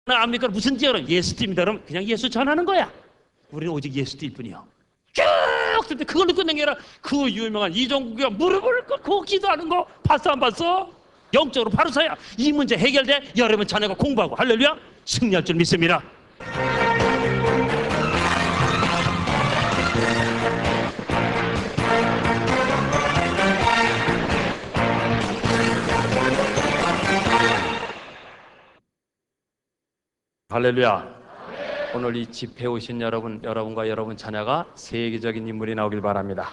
압니까? 무슨 지역은 예수팀이다 그러면 그냥 예수 전하는 거야. 우리는 오직 예수팀일 뿐이요. 쭉 근데 그걸로 끝낸 게 아니라 그 유명한 이종국이가 무릎을 꿇고 기도하는 거 봤어 안 봤어? 영적으로 바로 서야 이 문제 해결돼. 여러분 자녀가 공부하고 할렐루야 승리할 줄 믿습니다. 할렐루야. 오늘 이 집회에 오신 여러분과 여러분 자녀가 세계적인 인물이 나오길 바랍니다.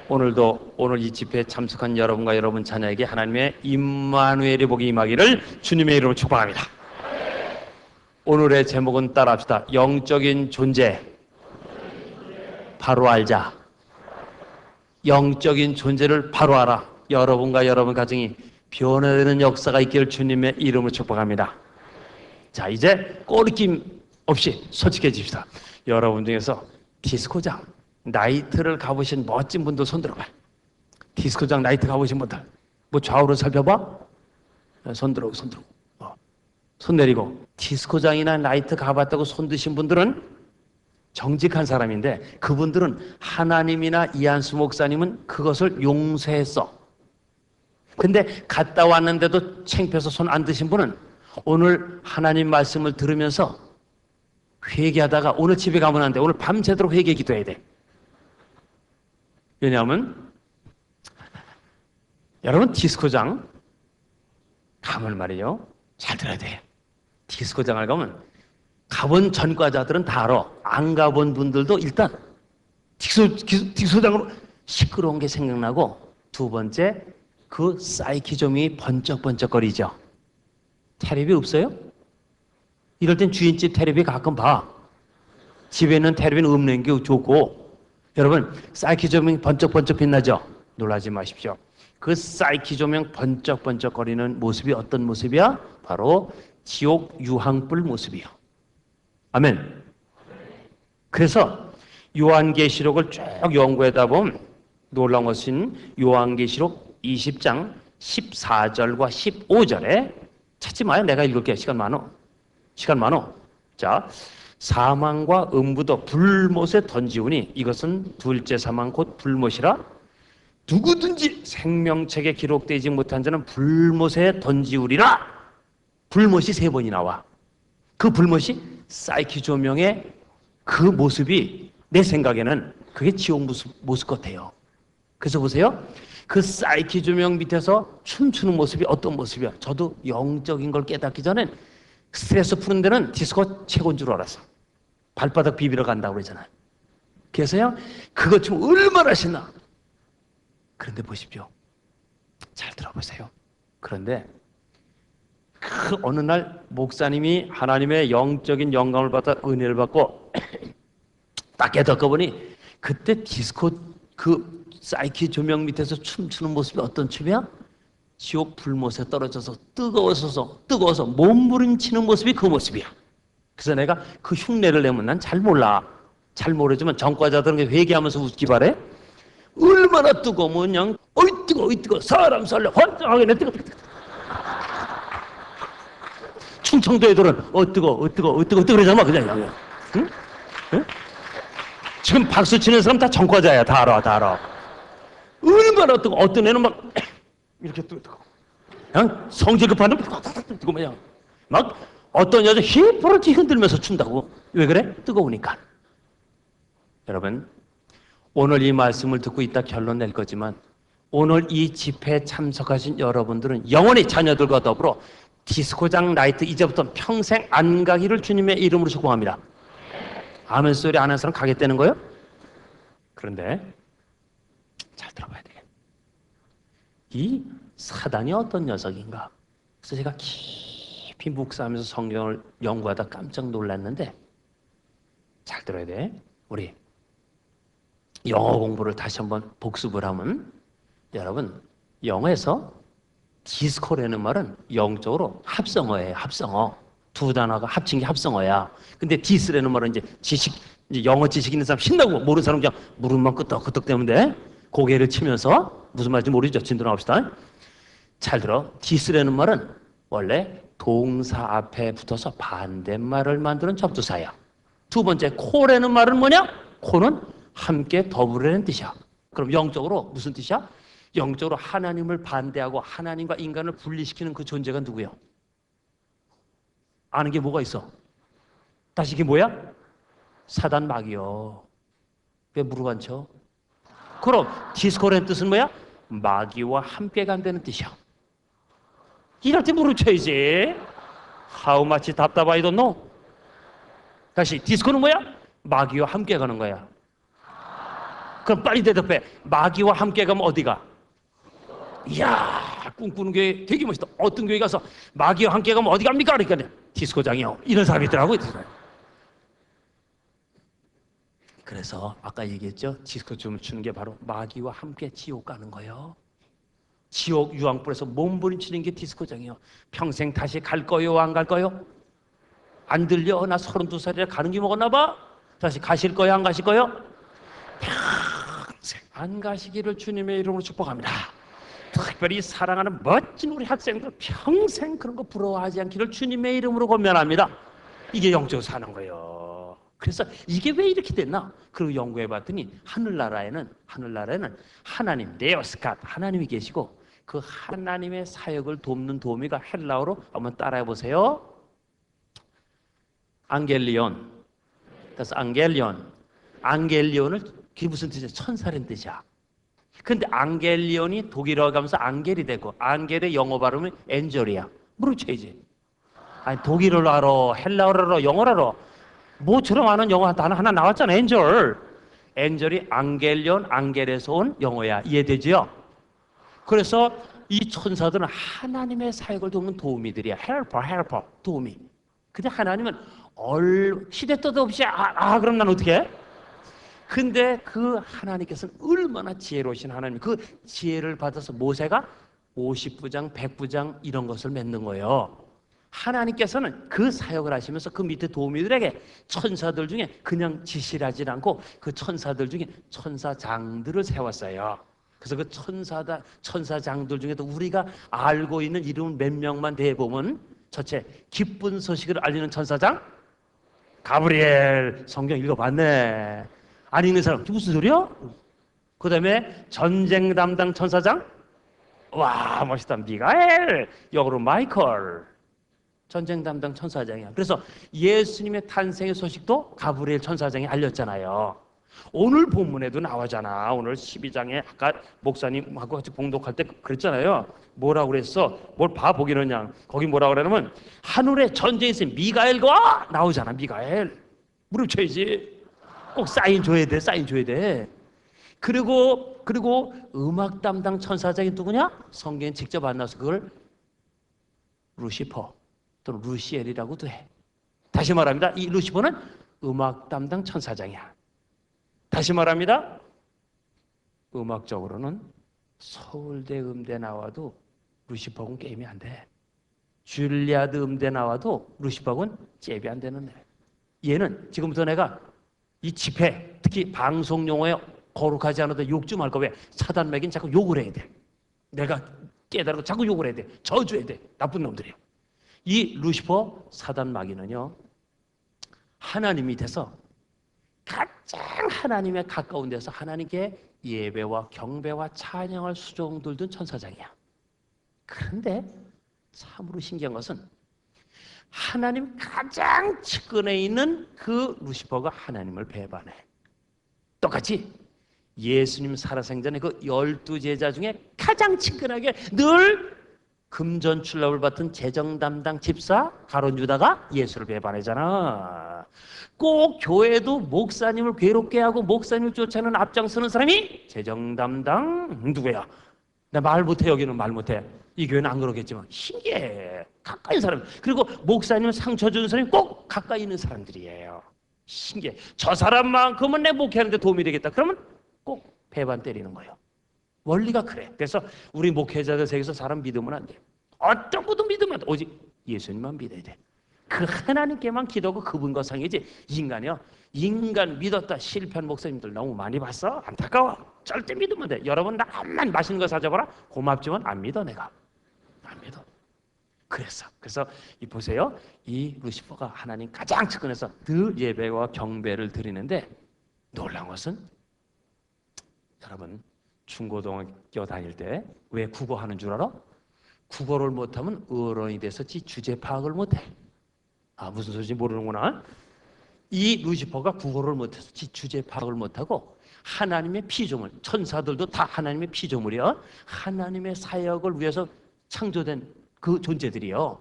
오늘도 오늘 이 집회에 참석한 여러분과 여러분 자녀에게 하나님의 임마누엘의 복이 임하기를 주님의 이름으로 축복합니다. 오늘의 제목은 따라합시다. 영적인 존재 바로 알자. 영적인 존재를 바로 알아. 여러분과 여러분 가정이 변화되는 역사가 있기를 주님의 이름으로 축복합니다. 자, 이제 꼬리낌 없이 솔직해집시다. 여러분 중에서 디스코장, 나이트를 가보신 멋진 분들 손 들어봐. 디스코장, 나이트 가보신 분들 뭐 좌우로 살펴봐. 손 들어, 손 들어. 손 내리고. 디스코장이나 나이트 가봤다고 손 드신 분들은 정직한 사람인데 그분들은 하나님이나 이한수 목사님은 그것을 용서했어. 근데 갔다 왔는데도 창피해서 손 안 드신 분은 오늘 하나님 말씀을 들으면서 회개하다가 오늘 집에 가면 안 돼. 오늘 밤새도록 회개 기도해야 돼. 왜냐하면 여러분 디스코장 가면 말이에요. 잘 들어야 돼. 디스코장을 가면 가본 전과자들은 다 알아. 안 가본 분들도 일단 디스코장으로 시끄러운 게 생각나고 두 번째 그 사이키즘이 번쩍번쩍거리죠. 테레비 없어요? 이럴 땐 주인집 테레비 가끔 봐. 집에 있는 테레비는 없는 게 좋고. 여러분 사이키 조명 번쩍번쩍 빛나죠? 놀라지 마십시오. 그 사이키 조명 번쩍번쩍거리는 모습이 어떤 모습이야? 바로 지옥 유황불 모습이요. 아멘. 그래서 요한계시록을 쭉 연구하다 보면 놀라운 것은 요한계시록 20장 14절과 15절에 찾지 마요. 내가 읽을게. 시간 많어. 자, 사망과 음부도 불못에 던지우니 이것은 둘째 사망 곧 불못이라 누구든지 생명책에 기록되지 못한 자는 불못에 던지우리라. 불못이 3번이 나와. 그 불못이 사이키 조명의 그 모습이 내 생각에는 그게 지옥 모습 같아요. 그래서 보세요. 그 사이키 조명 밑에서 춤추는 모습이 어떤 모습이야? 저도 영적인 걸 깨닫기 전엔 스트레스 푸는 데는 디스코 최고인 줄 알았어. 발바닥 비비러 간다고 그러잖아요. 그래서요, 그것 좀 얼마나 신나. 그런데 보십시오. 잘 들어보세요. 그런데 그 어느 날 목사님이 하나님의 영적인 영감을 받아 은혜를 받고 딱 깨닫고 보니 그때 디스코 그 사이키 조명 밑에서 춤추는 모습이 어떤 춤이야? 지옥 불못에 떨어져서 뜨거워서 몸부림치는 모습이 그 모습이야. 그래서 내가 그 흉내를 내면 난 잘 몰라. 잘 모르지만 전과자들은 회개하면서 웃기 바래. 얼마나 뜨거우면 그냥 어이 뜨거 사람 살려 환장하게 내 뜨거. 충청도 애들은 뜨거 그러잖아 그냥. 응? 응? 지금 박수 치는 사람 다 전과자야. 다 알아. 얼마나 뜨거. 어떤 애는 막 이렇게 뜨거. 그냥 성질 급한 놈 뜨거 그냥 막 어떤 여자 휘파람치 흔들면서 춘다고. 왜 그래? 뜨거우니까. 여러분 오늘 이 말씀을 듣고 이따 결론 낼 거지만 오늘 이 집회에 참석하신 여러분들은 영원히 자녀들과 더불어 디스코장 나이트 이제부터 평생 안 가기를 주님의 이름으로 축복합니다. 아멘 소리 안 하는 사람 가겠다는 거예요? 그런데 잘 들어봐야 돼. 이 사단이 어떤 녀석인가? 그래서 제가 깊이 묵상하면서 성경을 연구하다 깜짝 놀랐는데 잘 들어야 돼. 우리 영어 공부를 다시 한번 복습을 하면 여러분 영어에서 디스코라는 말은 영적으로 합성어예요. 합성어. 두 단어가 합친 게 합성어야. 근데 디스라는 말은 이제 이제 영어 지식 있는 사람 신나고 모르는 사람 그냥 무릎만 끄덕끄덕대면 돼. 고개를 치면서 무슨 말인지 모르죠. 진도 나옵시다. 잘 들어. 디스라는 말은 원래 동사 앞에 붙어서 반대말을 만드는 접두사야. 두 번째, 코라는 말은 뭐냐? 코는 함께 더불어라는 뜻이야. 그럼 영적으로 무슨 뜻이야? 영적으로 하나님을 반대하고 하나님과 인간을 분리시키는 그 존재가 누구예요? 아는 게 뭐가 있어? 다시 이게 뭐야? 사단 마귀요. 왜 무릎 안 쳐? 그럼 디스코라는 뜻은 뭐야? 마귀와 함께 간다는 뜻이야. 이럴 때 무릎 쳐야지. How much 답답 I don't know. 다시 디스코는 뭐야? 마귀와 함께 가는 거야. 그럼 빨리 대답해. 마귀와 함께 가면 어디가? 이야, 꿈꾸는 교회 되게 멋있다. 어떤 교회 가서 마귀와 함께 가면 어디 갑니까? 그러니까 디스코장이요. 이런 사람이 있더라고요. 그래서 아까 얘기했죠. 디스코 춤을 추는 게 바로 마귀와 함께 지옥 가는 거예요. 지옥 유황불에서 몸부림치는 게 디스코장이요. 평생 다시 갈 거요, 안 갈 거요? 안 들려? 나 32살이라 가는 게 먹었나 봐? 다시 가실 거요, 안 가실 거요? 평생 안 가시기를 주님의 이름으로 축복합니다. 특별히 사랑하는 멋진 우리 학생들 평생 그런 거 부러워하지 않기를 주님의 이름으로 권면합니다. 이게 영적으로 사는 거예요. 그래서 이게 왜 이렇게 됐나? 그리고 연구해 봤더니 하늘나라에는 하나님, 데오스갓, 하나님이 계시고 그 하나님의 사역을 돕는 도우미가 헬라어로 한번 따라해 보세요. 안겔리온. 그래서 안겔리온을 그게 무슨 뜻이야? 천사라는 뜻이야. 근데 안겔리온이 독일어 가면서 안겔이 되고 안겔의 영어 발음은 엔젤이야. 모르겠지. 아니 독일어로 알아, 헬라어로 알아, 영어로 알아. 뭐처럼 아는 영어 단어 하나 나왔잖아. 엔젤이 안겔리온, 안겔에서 온 영어야. 이해되지요? 그래서 이 천사들은 하나님의 사역을 돕는 도우미들이야. 헬퍼, 도우미. 근데 하나님은 시대 때도 없이 그럼 난 어떻게 해? 근데 그 하나님께서는 얼마나 지혜로우신 하나님, 그 지혜를 받아서 모세가 50부장, 100부장 이런 것을 맺는 거예요. 하나님께서는 그 사역을 하시면서 그 밑에 도우미들에게 천사들 중에 그냥 지시를 하지 않고 그 천사들 중에 천사장들을 세웠어요. 그래서 그 천사장들 중에도 우리가 알고 있는 이름 몇 명만 대보면 첫째, 기쁜 소식을 알리는 천사장 가브리엘. 성경 읽어봤네. 안 읽는 사람 무슨 소리야? 그 다음에 전쟁 담당 천사장, 와 멋있다, 미가엘. 역으로 마이클. 전쟁 담당 천사장이야. 그래서 예수님의 탄생의 소식도 가브리엘 천사장이 알렸잖아요. 오늘 본문에도 나오잖아. 오늘 12장에 아까 목사님하고 같이 봉독할 때 그랬잖아요. 뭐라고 그랬어? 뭘 봐보기는 그냥. 거기 뭐라고 그러냐면 하늘에 전쟁이 있으면 미가엘과 나오잖아. 미가엘. 무릎 쳐야지. 꼭 사인 줘야 돼. 그리고 음악 담당 천사장이 누구냐? 성경에 직접 안 나와서 그걸 루시퍼 또는 루시엘이라고도 해. 다시 말합니다. 이 루시퍼는 음악 담당 천사장이야. 다시 말합니다. 음악적으로는 서울대 음대 나와도 루시퍼하고는 게임이 안 돼. 줄리아드 음대 나와도 루시퍼하고는 잽이 안 되는 애. 얘는 지금부터 내가 이 집회, 특히 방송 용어에 거룩하지 않아도 욕 좀 할 거 왜? 사단 매긴 자꾸 욕을 해야 돼. 내가 깨달고 자꾸 욕을 해야 돼. 저주해야 돼. 나쁜 놈들이야. 이 루시퍼 사단 마귀는요, 하나님이 돼서 가장 하나님에 가까운 데서 하나님께 예배와 경배와 찬양을 수종들 둔 천사장이야. 그런데 참으로 신기한 것은 하나님 가장 측근에 있는 그 루시퍼가 하나님을 배반해. 똑같이 예수님 살아생전에 그 12제자 중에 가장 측근하게 늘 금전출납을 받던 재정 담당 집사 가룟 유다가 예수를 배반하잖아. 꼭 교회도 목사님을 괴롭게 하고 목사님을 쫓아내는 앞장서는 사람이 재정 담당 누구야? 나 말 못해. 여기는 말 못해. 이 교회는 안 그러겠지만 신기해. 가까이 있는 사람. 그리고 목사님 상처 주는 사람이 꼭 가까이 있는 사람들이에요. 신기해. 저 사람만큼은 내 목회하는데 도움이 되겠다. 그러면 꼭 배반 때리는 거예요. 원리가 그래. 그래서 우리 목회자들 세계에서 사람 믿으면 안 돼. 어떤 것도 믿으면 안 돼. 오직 예수님만 믿어야 돼. 그 하나님께만 기도하고 그분과 상이지. 인간 믿었다 실패한 목사님들 너무 많이 봤어. 안타까워. 절대 믿으면 돼. 여러분 나만 맛있는 거 사줘봐라. 고맙지만 안 믿어. 내가 안 믿어. 그래서 이 보세요. 이 루시퍼가 하나님 가장 측근에서 늘 예배와 경배를 드리는데 놀라운 것은 여러분 중고등학교 다닐 때 왜 국어 하는 줄 알아? 국어를 못하면 어른이 돼서 지 주제 파악을 못해. 무슨 소리인지 모르는구나. 이 루시퍼가 국어를 못해서 지 주제 파악을 못하고 하나님의 피조물, 천사들도 다 하나님의 피조물이야. 하나님의 사역을 위해서 창조된 그 존재들이요.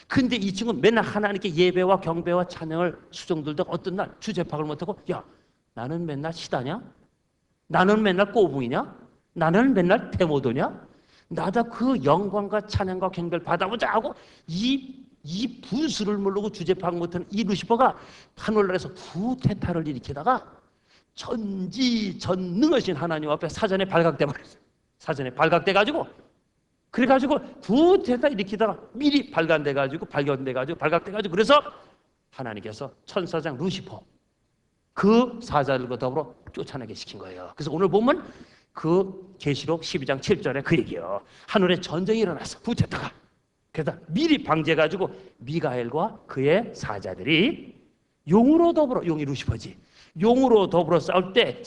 근데 이 친구는 맨날 하나님께 예배와 경배와 찬양을 수종들도 어떤 날 주제 파악을 못하고 야, 나는 맨날 시다냐? 나는 맨날 꼬붕이냐? 나는 맨날 대모도냐? 나도 그 영광과 찬양과 경배를 받아보자 하고 이 분수를 모르고 주제 파악 못하는 이 루시퍼가 하늘나라에서 구태타를 일으키다가 전지전능하신 하나님 앞에 사전에 발각돼 버렸어요. 사전에 발각돼 가지고 그래가지고 구태타 일으키다가 미리 발각돼 가지고 그래서 하나님께서 천사장 루시퍼 그 사자들과 더불어 쫓아내게 시킨 거예요. 그래서 오늘 보면 그 계시록 12장 7절에 그 얘기예요. 하늘에 전쟁이 일어났어. 구태타가. 그래서 미리 방지해가지고 미가엘과 그의 사자들이 용으로 더불어, 용이 루시퍼지. 용으로 더불어 싸울 때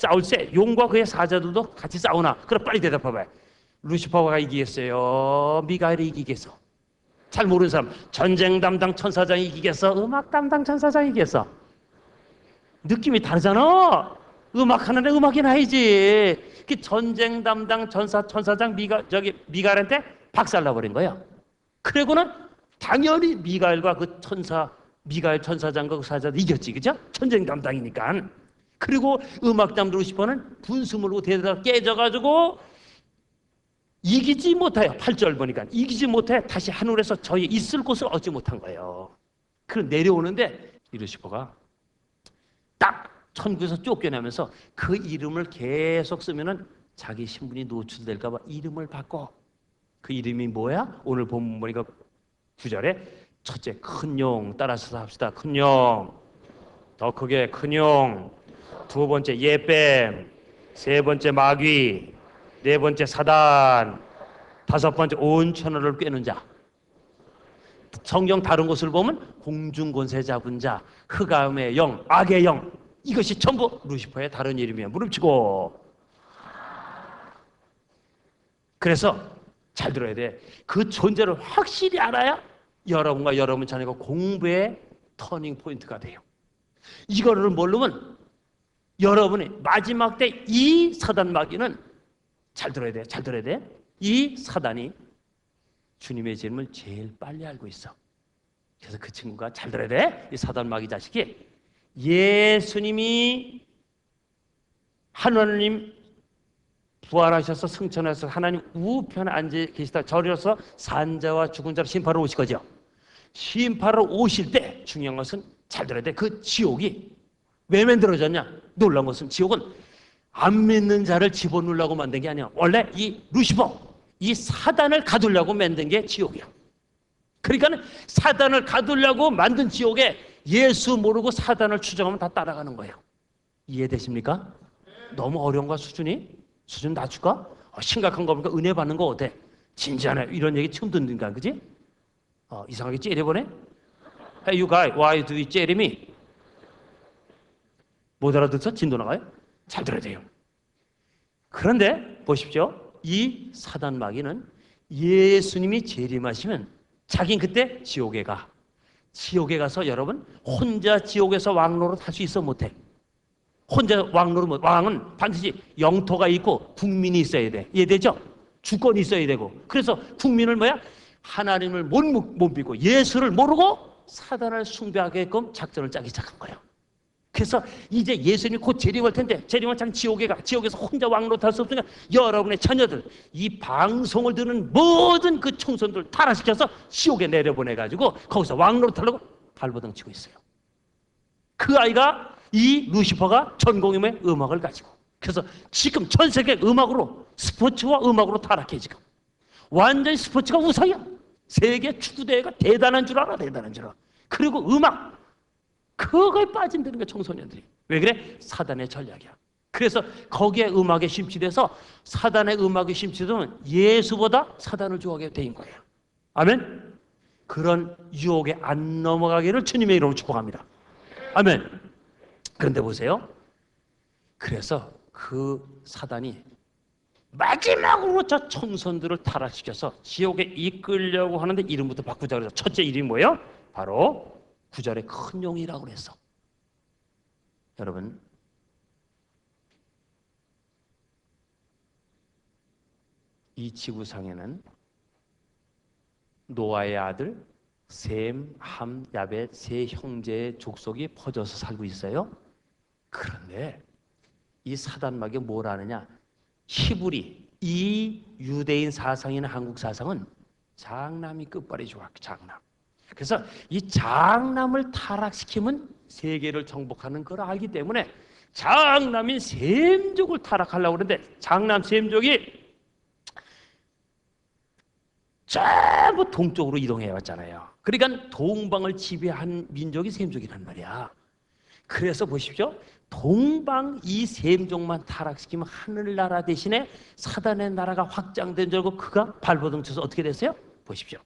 용과 그의 사자들도 같이 싸우나? 그럼 빨리 대답해봐요. 루시퍼가 이기겠어요? 미가엘이 이기겠어? 잘 모르는 사람. 전쟁 담당 천사장이 이기겠어? 음악 담당 천사장이 이기겠어? 느낌이 다르잖아. 음악하는데 음악이 나야지. 그 전쟁 담당 천사장 미가엘한테 박살나버린 거예요. 그리고는 당연히 미가엘과 그 미가엘 천사장과 그 사자도 이겼지, 그죠? 전쟁 담당이니까. 그리고 음악 담당 루시퍼는 분수 물고 대대가 깨져가지고 이기지 못해요. 8절 보니까 이기지 못해 다시 하늘에서 저희 있을 곳을 얻지 못한 거예요. 그럼 내려오는데 이 루시퍼가 딱 천국에서 쫓겨나면서 그 이름을 계속 쓰면은 자기 신분이 노출될까봐 이름을 바꿔. 그 이름이 뭐야? 오늘 본문 보니까 9절에 첫째 큰 용 따라서 합시다. 큰 용, 더 크게 큰 용, 두 번째 예뱀, 세 번째 마귀, 네 번째 사단, 다섯 번째 온 천하를 꿰는 자. 성경 다른 곳을 보면 공중 권세 잡은 자, 흑암의 영, 악의 영, 이것이 전부 루시퍼의 다른 이름이야. 무릎치고. 그래서 잘 들어야 돼. 그 존재를 확실히 알아야 여러분과 여러분 자녀가 공부의 터닝 포인트가 돼요. 이거를 모르면 여러분이 마지막 때 이 사단 마귀는 잘 들어야 돼. 잘 들어야 돼. 이 사단이 주님의 이름을 제일 빨리 알고 있어. 그래서 그 친구가 잘 들어야 돼. 이 사단 마귀 자식이 예수님이 하나님 부활하셔서 승천해서 하나님 우편에 앉아 계시다 절여서 산자와 죽은 자로 심판하러 오실 거죠. 심판하러 오실 때 중요한 것은 잘 들어야 돼. 그 지옥이 왜 만들어졌냐? 놀라운 것은 지옥은 안 믿는 자를 집어넣으려고 만든 게 아니야. 원래 이 루시퍼, 이 사단을 가두려고 만든 게 지옥이야. 그러니까 사단을 가두려고 만든 지옥에 예수 모르고 사단을 추종하면 다 따라가는 거예요. 이해되십니까? 너무 어려운 거야 수준이? 수준 낮출까? 심각한 거 보니까 은혜 받는 거 어때? 진지하네. 이런 얘기 처음 듣는가, 그지? 이상하게 째려보네? Hey you guys, why do you 째려 me? 못 알아듣어? 진도 나가요? 잘 들어야 돼요. 그런데 보십시오. 이 사단 마귀는 예수님이 재림하시면 자긴 그때 지옥에 가. 지옥에 가서 여러분 혼자 지옥에서 왕노릇 할 수 있어 못해? 혼자 왕노릇 못. 왕은 반드시 영토가 있고 국민이 있어야 돼. 이해되죠? 주권이 있어야 되고. 그래서 국민을 뭐야? 하나님을 못 믿고 예수를 모르고 사단을 숭배하게끔 작전을 짜기 시작한 거예요. 그래서 이제 예수님이 곧 재림할 텐데 재림할 장 지옥에 가. 지옥에서 혼자 왕노릇 할 수 없으니까 여러분의 자녀들 이 방송을 듣는 모든 그 총선들 타락시켜서 지옥에 내려보내가지고 거기서 왕노릇 하려고 발버둥 치고 있어요. 그 아이가 이 루시퍼가 전공임의 음악을 가지고 그래서 지금 전 세계 음악으로 스포츠와 음악으로 타락해 지금 완전히 스포츠가 우상이야. 세계 축구대회가 대단한 줄 알아. 대단한 줄 알아. 그리고 음악 그거에 빠진다는 거야 청소년들이. 왜 그래? 사단의 전략이야. 그래서 거기에 음악에 심취돼서 사단의 음악에 심취되면 예수보다 사단을 좋아하게 된 거예요. 아멘? 그런 유혹에 안 넘어가기를 주님의 이름으로 축복합니다. 아멘. 그런데 보세요. 그래서 그 사단이 마지막으로 저 청선들을 타락시켜서 지옥에 이끌려고 하는데 이름부터 바꾸자 그래서 첫째 이름이 뭐예요? 바로 9절에 큰 용이라고 그랬어. 여러분, 이 지구상에는 노아의 아들 셈, 함, 야벳 세 형제의 족속이 퍼져서 살고 있어요. 그런데 이 사단마귀가 뭘 하느냐? 히브리, 이 유대인 사상이나 한국 사상은 장남이 끝발이 좋아. 장남. 그래서 이 장남을 타락시키면 세계를 정복하는 걸 알기 때문에 장남인 셈족을 타락하려고 그러는데 장남 셈족이 전부 동쪽으로 이동해 왔잖아요. 그러니까 동방을 지배한 민족이 셈족이란 말이야. 그래서 보십시오. 동방 이 셈족만 타락시키면 하늘나라 대신에 사단의 나라가 확장된 줄 알고 그가 발버둥 쳐서 어떻게 됐어요? 보십시오.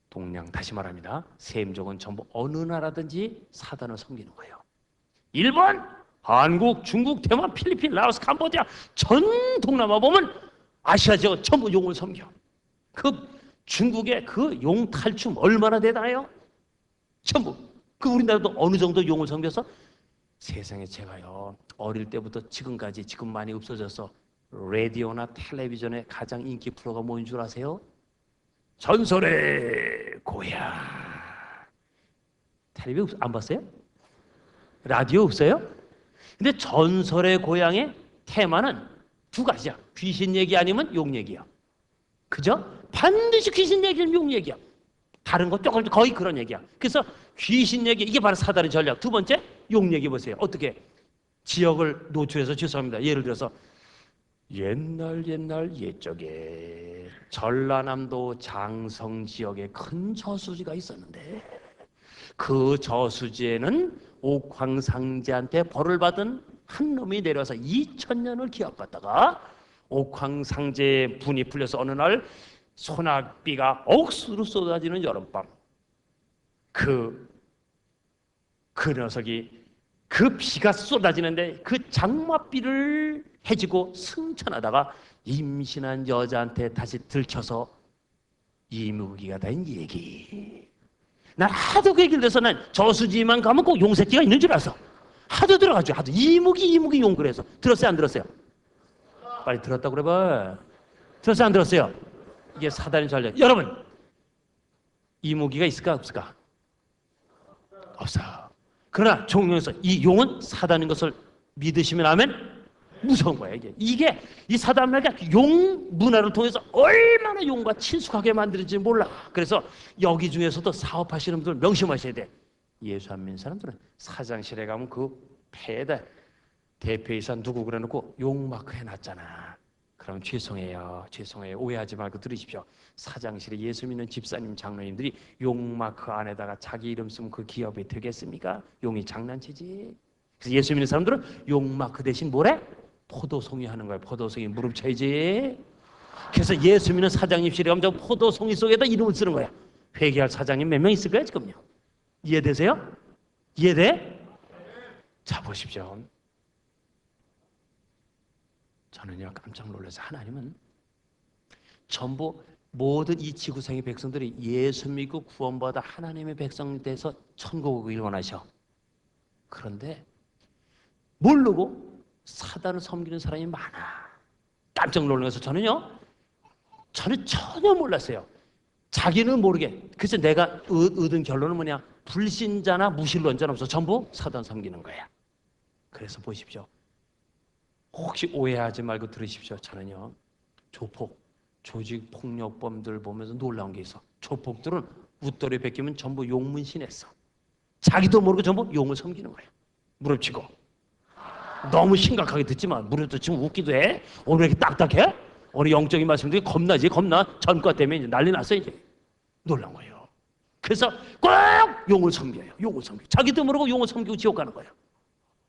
동양 다시 말합니다. 셈족은 전부 어느 나라든지 사단을 섬기는 거예요. 일본, 한국, 중국, 대만, 필리핀, 라오스, 캄보디아 전 동남아 보면 아시아 지역 전부 용을 섬겨. 그 중국의 그 용 탈춤 얼마나 대단해요? 전부. 그 우리나라도 어느 정도 용을 섬겨서 세상에 제가요 어릴 때부터 지금까지 지금 많이 없어져서 라디오나 텔레비전에 가장 인기 프로가 뭔 줄 아세요? 전설의 고향. 텔레비전 안 봤어요? 라디오 없어요? 근데 전설의 고향의 테마는 두 가지야. 귀신 얘기 아니면 용 얘기야. 그죠? 반드시 귀신 얘기는 용 얘기야. 다른 거 조금 거의 그런 얘기야. 그래서 귀신 얘기 이게 바로 사단의 전략. 두 번째 용 얘기 보세요. 어떻게 지역을 노출해서 죄송합니다. 예를 들어서 옛날 옛적에 전라남도 장성 지역에 큰 저수지가 있었는데 그 저수지에는 옥황상제한테 벌을 받은 한 놈이 내려서 2000년을 기합받다가 옥황상제의 분이 풀려서 어느 날 소낙비가 억수로 쏟아지는 여름밤 그 녀석이 그 비가 쏟아지는데 그 장맛비를 해지고 승천하다가 임신한 여자한테 다시 들켜서 이무기가 된 얘기. 난 하도 그 얘기를 해서 난 저수지만 가면 꼭 용새끼가 있는 줄 알았어. 하도 들어가죠. 하도 이무기 용 그래서 들었어요 안 들었어요? 빨리 들었다고 그래봐. 들었어요 안 들었어요? 이게 사단의 전략. 여러분 이무기가 있을까 없을까? 없어. 그러나 종교에서 이 용은 사단인 것을 믿으시면 아멘. 무서운 거야 이게 이 사단마귀가 용 문화를 통해서 얼마나 용과 친숙하게 만들어질지 몰라. 그래서 여기 중에서도 사업하시는 분들 명심하셔야 돼. 예수 안 믿는 사람들은 사장실에 가면 그 폐에다 대표이사 누구 그래놓고 용 마크 해놨잖아. 그럼 죄송해요 오해하지 말고 들으십시오. 사장실에 예수 믿는 집사님 장로님들이 용 마크 안에다가 자기 이름 쓰면 그 기업이 되겠습니까? 용이 장난치지. 그래서 예수 믿는 사람들은 용 마크 대신 뭐래? 포도송이 하는 거야. 포도송이 무릎 쳐야지. 그래서 예수 믿는 사장님실에 가면 저 포도송이 속에다 이름을 쓰는 거야. 회개할 사장님 몇 명 있을 거야 지금요? 이해되세요? 이해돼? 자 보십시오. 저는요 깜짝 놀라서 하나님은 전부 모든 이 지구상의 백성들이 예수 믿고 구원받아 하나님의 백성이 돼서 천국을 원하셔. 그런데 모르고 사단을 섬기는 사람이 많아. 깜짝 놀라서 저는 전혀 몰랐어요. 자기는 모르게. 그래서 내가 얻은 결론은 뭐냐? 불신자나 무신론자는 없어. 전부 사단 섬기는 거야. 그래서 보십시오. 혹시 오해하지 말고 들으십시오. 저는요 조폭, 조직폭력범들 보면서 놀라운 게 있어. 조폭들은 웃돌이 베끼면 전부 용문신했어. 자기도 모르고 전부 용을 섬기는 거야. 무릎치고. 너무 심각하게 듣지만 무릎도 치면 웃기도 해. 오늘 이렇게 딱딱해? 오늘 영적인 말씀들이 겁나지 겁나. 전과 때문에 이제 난리 났어 이제. 놀란 거예요. 그래서 꼭 용을 섬겨요. 용을 섬겨. 자기도 모르고 용을 섬기고 지옥 가는 거예요.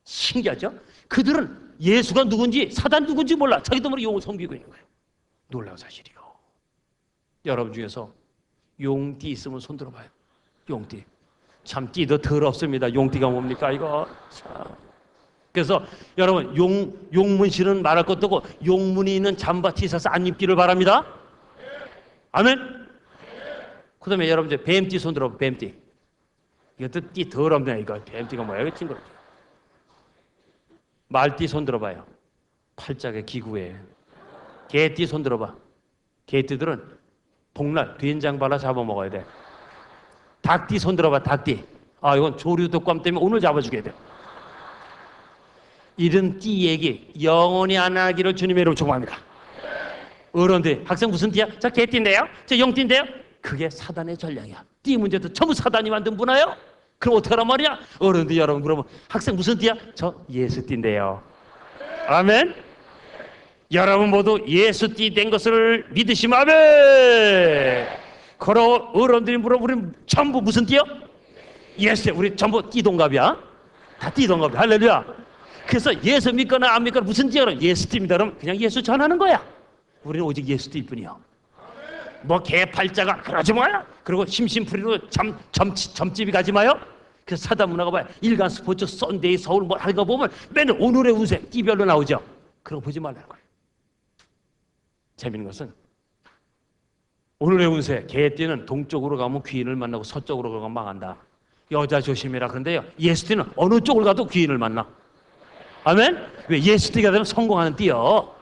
신기하죠? 그들은 예수가 누군지 사단 누군지 몰라. 자기도 모르고 용을 섬기고 있는 거예요. 놀라운 사실이요. 여러분 중에서 용띠 있으면 손 들어봐요. 용띠. 참 띠도 더럽습니다. 용띠가 뭡니까 이거. 참. 그래서 여러분 용문신은 말할 것도 없고 용문이 있는 잠바 티셔츠 안 입기를 바랍니다. 아멘. 그 다음에 여러분들 뱀띠 손 들어봐. 뱀띠. 이것도 띠 더럽네 이거. 뱀띠가 뭐야 이거 친구. 말띠 손 들어봐요. 팔짝에 기구에. 개띠 손 들어봐. 개띠들은 복날 된장 발라 잡아먹어야 돼. 닭띠 손 들어봐. 닭띠. 아 이건 조류독감 때문에 오늘 잡아주게 돼. 이런 띠 얘기 영원히 안 하기를 주님의 이름으로 축복합니다. 어른들 학생 무슨 띠야? 저 개띠인데요? 저 용띠인데요? 그게 사단의 전략이야. 띠 문제도 전부 사단이 만든 문화요? 그럼 어떡하란 말이야? 어른들 여러분 물어보면 학생 무슨 띠야? 저 예수띠인데요. 아멘. 여러분 모두 예수띠 된 것을 믿으시면 아멘. 그러 어른들이 물어보면 전부 무슨 띠요? 예수띠. 우리 전부 띠동갑이야. 다 띠동갑이야. 할렐루야. 그래서 예수 믿거나 안 믿거나 무슨 띠야? 예수띠입니다. 그럼 그냥 예수 전하는 거야. 우리는 오직 예수띠일 뿐이요. 뭐 개팔자가 그러지 마요. 그리고 심심풀이로 점집이 가지 마요. 그래서 사단 문화가 봐요. 일간 스포츠, 썬데이, 서울 뭐 하는 거 보면 맨날 오늘의 운세 띠별로 나오죠. 그런 거 보지 말라는 거예요. 재밌는 것은 오늘의 운세 개띠는 동쪽으로 가면 귀인을 만나고 서쪽으로 가면 망한다. 여자 조심해라. 그런데요 예수띠는 어느 쪽을 가도 귀인을 만나. 아멘. 왜 예수띠가 되면 성공하는 띠요.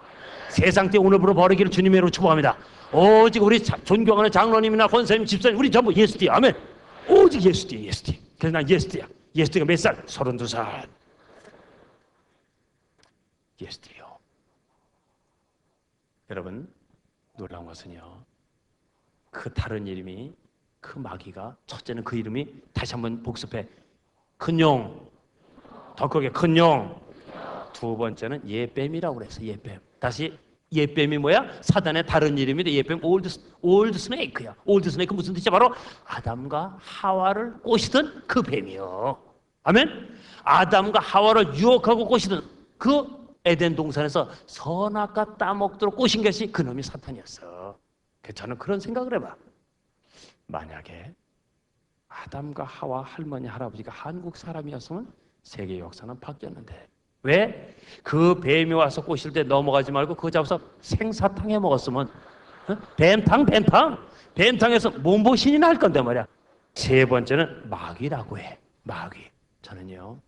세상 때 오늘부로 버리기를 주님의 이름으로 축복합니다. 오직 우리 존경하는 장로님이나 권사님, 집사님 우리 전부 예수띠. 아멘. 오직 예수띠. 예수띠. 그래서 난 예수띠야. 예수띠가 몇 살? 32살. 예수띠요. 여러분 놀라운 것은요 그 다른 이름이 그 마귀가 첫째는 그 이름이 다시 한번 복습해. 큰용. 더 크게 큰용. 두 번째는 예뱀이라고 그랬어. 예뱀. 다시 예뱀이 뭐야? 사단의 다른 이름인데 예뱀 올드 스네이크야. 올드 스네이크 무슨 뜻이야? 바로 아담과 하와를 꼬시던 그 뱀이요. 아멘. 아담과 하와를 유혹하고 꼬시던 그 에덴 동산에서 선악과 따먹도록 꼬신 것이 그놈이 사탄이었어. 그래서 저는 그런 생각을 해봐. 만약에 아담과 하와 할머니 할아버지가 한국 사람이었으면 세계 역사는 바뀌었는데 왜? 그 뱀이 와서 꼬실 때 넘어가지 말고 그거 잡아서 생사탕 해 먹었으면 뱀탕에서 몸보신이 날 건데 말이야. 세 번째는 마귀라고 해. 마귀. 저는요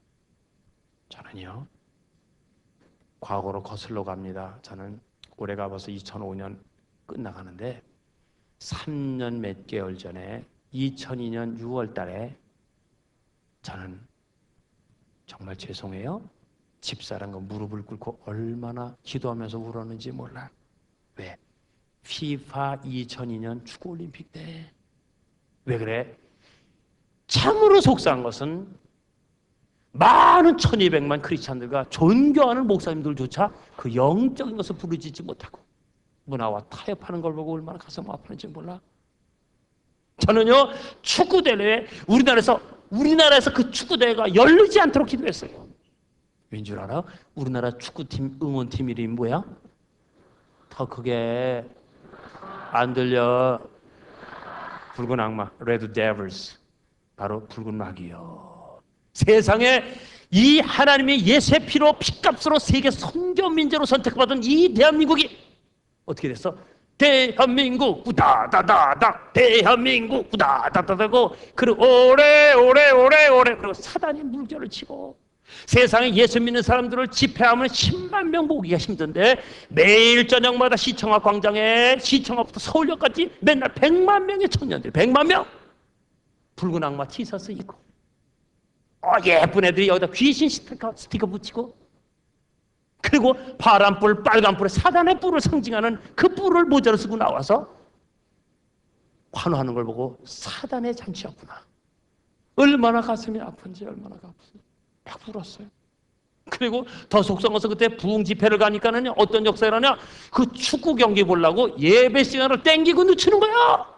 과거로 거슬러 갑니다. 저는 올해가 벌써 2005년 끝나가는데 3년 몇 개월 전에 2002년 6월 달에 저는 정말 죄송해요. 집사람과 무릎을 꿇고 얼마나 기도하면서 울었는지 몰라. 왜? FIFA 2002년 축구올림픽 때. 왜 그래? 참으로 속상한 것은 많은 1200만 크리스찬들과 존경하는 목사님들조차 그 영적인 것을 부르짖지 못하고 문화와 타협하는 걸 보고 얼마나 가슴 아프는지 몰라. 저는요 축구대회에 우리나라에서 그 축구대회가 열리지 않도록 기도했어요. 왠 줄 알아? 우리나라 축구팀 응원팀 이름이 뭐야? 더 크게 안 들려. 붉은 악마, Red Devils. 바로 붉은 마귀요. 세상에 이 하나님의 예수의 피로 피값으로 세계 선교 민족으로 선택받은 이 대한민국이 어떻게 됐어? 대한민국 우다다다다 대한민국 우다다다다고 그리고 오래 그리고 사단이 물결을 치고 세상에 예수 믿는 사람들을 집회하면 10만 명 모으기가 힘든데 매일 저녁마다 시청 앞 광장에 시청 앞부터 서울역까지 맨날 100만 명의 청년들 100만 명 붉은 악마 티셔츠 입고 예쁜 애들이 여기다 귀신 스티커 붙이고 그리고 파란 뿔 빨간 뿔에 사단의 뿔을 상징하는 그 뿔을 모자를 쓰고 나와서 환호하는 걸 보고 사단의 잔치였구나. 얼마나 가슴이 아픈지 얼마나 아픈지 막 울었어요. 그리고 더 속상해서 그때 부흥 집회를 가니까는 어떤 역사라냐 그 축구 경기 보려고 예배 시간을 땡기고 늦추는 거야.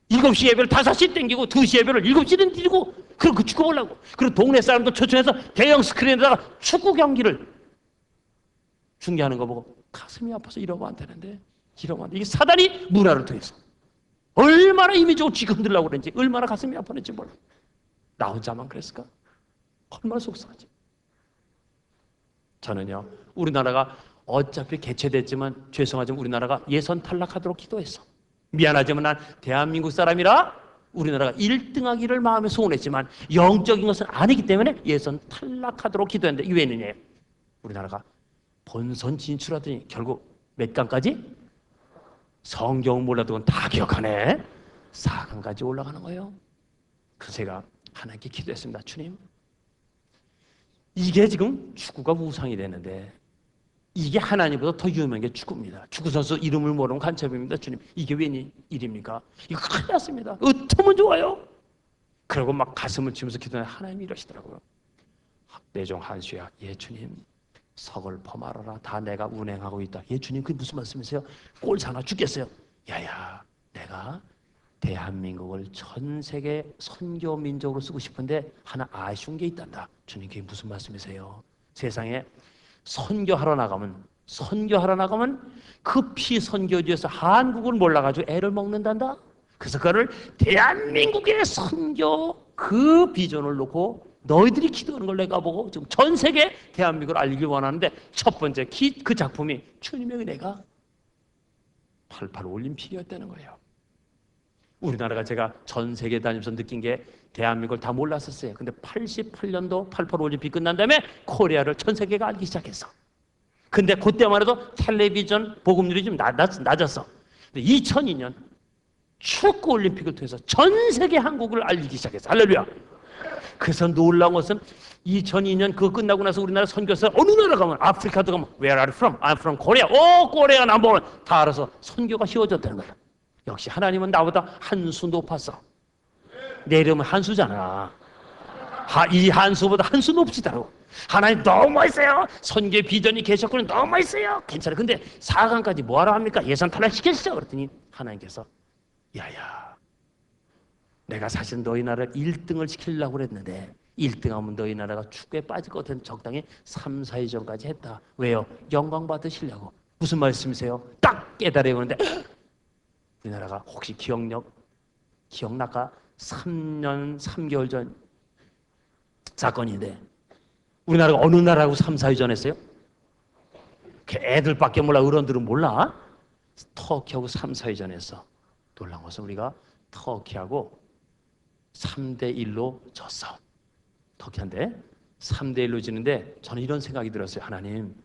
7시 예배를 5시 땡기고 2시 예배를 7시는 드리고 그리고 그 축구 보려고 그리고 동네 사람들 초청해서 대형 스크린에다가 축구 경기를 중계하는 거 보고 가슴이 아파서 이러면 안 되는데 이러면 안 돼. 이게 사단이 문화를 통해서 얼마나 이미지고 쥐 흔들려고 그랬는지, 얼마나 가슴이 아팠는지 몰라. 나 혼자만 그랬을까? 얼마나 속상하지. 저는요, 우리나라가 어차피 개최됐지만 죄송하지만 우리나라가 예선 탈락하도록 기도했어. 미안하지만 난 대한민국 사람이라 우리나라가 1등하기를 마음에 소원했지만 영적인 것은 아니기 때문에 예선 탈락하도록 기도했는데 이게 왜 있느냐. 우리나라가 본선 진출하더니 결국 몇 강까지? 성경 몰라도 그건 다 기억하네. 4강까지 올라가는 거예요. 그래서 제가 하나님께 기도했습니다. 주님, 이게 지금 축구가 우상이 되는데 이게 하나님보다 더 유명한 게 축구입니다. 축구선수 이름을 모르면 간첩입니다. 주님, 이게 웬일입니까? 이거 큰일 났습니다. 어쩌면 좋아요? 그러고 막 가슴을 치면서 기도하는 하나님이 이러시더라고요. 내종 한수야. 예, 주님. 서글퍼 말아라. 다 내가 운행하고 있다. 예, 주님, 그게 무슨 말씀이세요? 꼴 사나 죽겠어요. 야야, 내가 대한민국을 전 세계 선교 민족으로 쓰고 싶은데 하나 아쉬운 게 있단다. 주님, 그게 무슨 말씀이세요? 세상에 선교하러 나가면 그 피선교지에서 한국을 몰라가지고 애를 먹는단다. 그래서 그거를 대한민국의 선교 그 비전을 놓고 너희들이 기도하는 걸 내가 보고 지금 전 세계 대한민국을 알리길 원하는데 첫 번째 그 작품이 주님의 은혜가 88 올림픽이었다는 거예요. 우리나라가 제가 전 세계 다니면서 느낀 게 대한민국을 다 몰랐었어요. 근데 88년도 88 올림픽 끝난 다음에 코리아를 전 세계가 알기 시작했어. 근데 그때만 해도 텔레비전 보급률이 좀 낮았어. 근데 2002년 축구 올림픽을 통해서 전 세계 한국을 알리기 시작했어. 할렐루야. 그래서 놀라운 것은 2002년 그거 끝나고 나서 우리나라 선교사 어느 나라 가면 아프리카도 가면 Where are you from? I'm from Korea. 오, 코리아 넘버원. 다 알아서 선교가 쉬워졌다는 거야. 역시 하나님은 나보다 한 수 높았어. 내 이름은 한수잖아. 이 한수보다 한 수 높지다고. 하나님 너무 멋있어요. 선교 비전이 계셨군요. 너무 멋있어요. 괜찮아. 근데 4강까지 뭐하러 합니까? 예선 탈락시켰어. 그랬더니 하나님께서 야야, 내가 사실 너희 나라를 1등을 시키려고 그랬는데 1등하면 너희 나라가 축구에 빠질 것 같은 적당히 3, 4위전까지 했다. 왜요? 영광 받으시려고. 무슨 말씀이세요? 딱 깨달아야 오는데 우리나라가 혹시 기억나까? 3년 3개월 전 사건인데 우리나라가 어느 나라하고 3, 4위전 했어요? 애들밖에 몰라. 어른들은 몰라. 터키하고 3, 4위전 했어. 놀라운 것은 우리가 터키하고 3대1로 졌어. 터키한테 3대1로 지는데 저는 이런 생각이 들었어요. 하나님,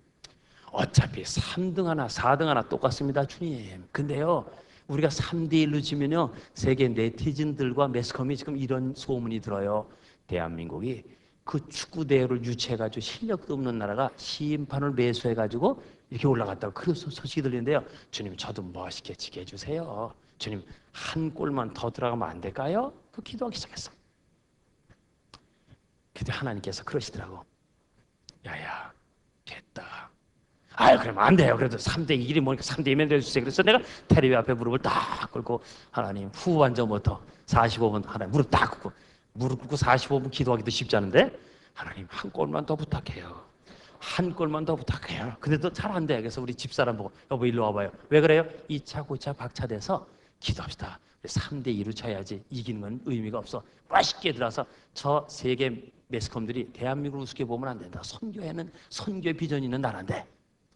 어차피 3등 하나 4등 하나 똑같습니다. 주님. 근데요, 우리가 3대1로 지면요, 세계 네티즌들과 매스컴이 지금 이런 소문이 들어요. 대한민국이 그 축구대회를 유치해가지고 실력도 없는 나라가 심판을 매수해가지고 이렇게 올라갔다고 그런 소식이 들리는데요. 주님, 저도 멋있게 지게 해주세요. 주님, 한 골만 더 들어가면 안 될까요? 그 기도하기 시작했어. 그때 하나님께서 그러시더라고. 야야, 됐다. 아유, 그러면 안 돼요. 그래도 3대1이 뭐니까 3대2면 돼주세요. 그래서 내가 테레비 앞에 무릎을 딱 꿇고 하나님 후반전부터 45분 하나님 무릎 딱 꿇고 무릎 꿇고 45분 기도하기도 쉽지 않은데 하나님 한 골만 더 부탁해요. 한 골만 더 부탁해요. 근데도 잘 안 돼. 그래서 우리 집사람 보고 여보 일로 와봐요. 왜 그래요? 2차, 9차 박차돼서 기도합시다. 3대2로 쳐야지. 이기는 건 의미가 없어. 맛있게 들어서 저 세계 매스컴들이 대한민국을 우습게 보면 안 된다. 선교에는 선교의 비전이 있는 나라인데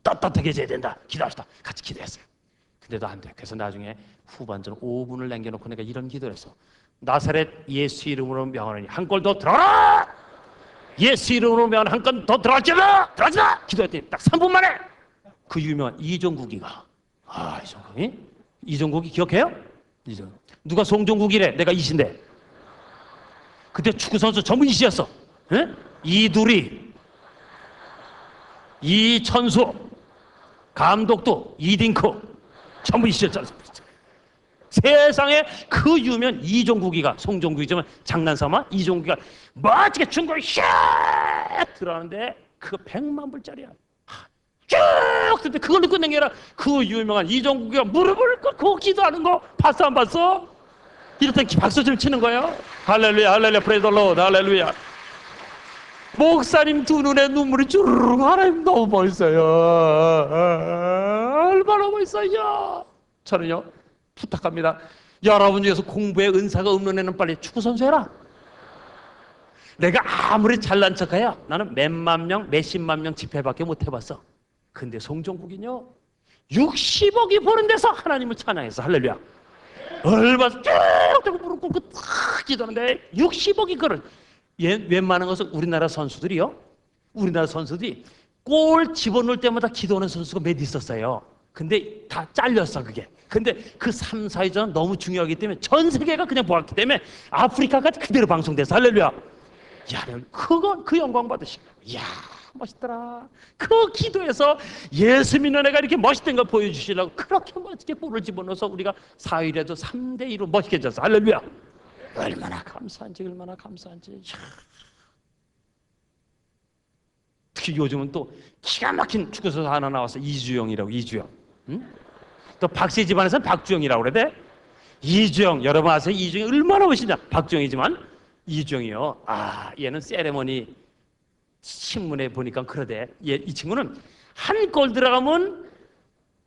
떳떳하게 해줘야 된다. 기도합시다. 같이 기도했어요. 근데도 안 돼. 그래서 나중에 후반전 5분을 남겨놓고 내가 이런 기도를 했어. 나사렛 예수 이름으로 명하노니 한 골 더 들어라. 예수 이름으로 명하노니 한 골 더 들어갈지라. 들어가지라. 기도했더니 딱 3분 만에 그 유명한 이종국이가 이종국이 기억해요? 누가 송종국이래? 내가 이신데 그때 축구선수 전부 이시였어. 이두리, 이천수, 감독도 이딩크 전부 이시였잖아. 세상에 그 유명 이종국이가 송종국이지만 장난삼아 이종국이가 멋지게 중거리 샥 들어가는데 그거 100만 불짜리야. 쭉 근데 그걸로 끝낸 게 아니라 그 유명한 이종국이가 무릎을 꿇고 기도하는 거 봤어 안 봤어? 이럴 땐 박수 좀 치는 거예요. 할렐루야 할렐루야 프레이즈 더 로드 할렐루야. 목사님 두 눈에 눈물이 주르륵. 하나님 너무 멋있어요. 얼마나 멋있어요. 저는요 부탁합니다. 여러분 중에서 공부에 은사가 없는 애는 빨리 축구선수 해라. 내가 아무리 잘난 척해야 나는 몇만 명, 몇십만 명 집회밖에 못 해봤어. 근데 송종국이요 60억이 보는 데서 하나님을 찬양했어. 할렐루야. 얼마나 쭉 무릎 꿇고 탁 기도하는데 60억이 그걸 웬만한 것은 우리나라 선수들이요. 우리나라 선수들이 골 집어넣을 때마다 기도하는 선수가 몇 있었어요. 근데 다 잘렸어 그게. 근데 그 3, 4위전 너무 중요하기 때문에 전 세계가 그냥 보았기 때문에 아프리카까지 그대로 방송돼서 할렐루야. 야, 그 영광 받으시고, 이야 멋있더라. 그 기도에서 예수 믿는 애가 이렇게 멋있던 걸 보여주시려고 그렇게 멋지게 볼을 집어넣어서 우리가 4위라도 3대2로 멋있게 졌어. 할렐루야. 얼마나 감사한지 얼마나 감사한지. 이야. 특히 요즘은 또 기가 막힌 축구선수 하나 나와서 이주영이라고. 이주영. 응? 또 박씨 집안에서는 박주영이라고 그래. 이주영 여러분 아세요? 이주영이 얼마나 멋있냐. 박주영이지만 이주영이요. 얘는 세레머니 신문에 보니까 그러대. 이 친구는 한 골 들어가면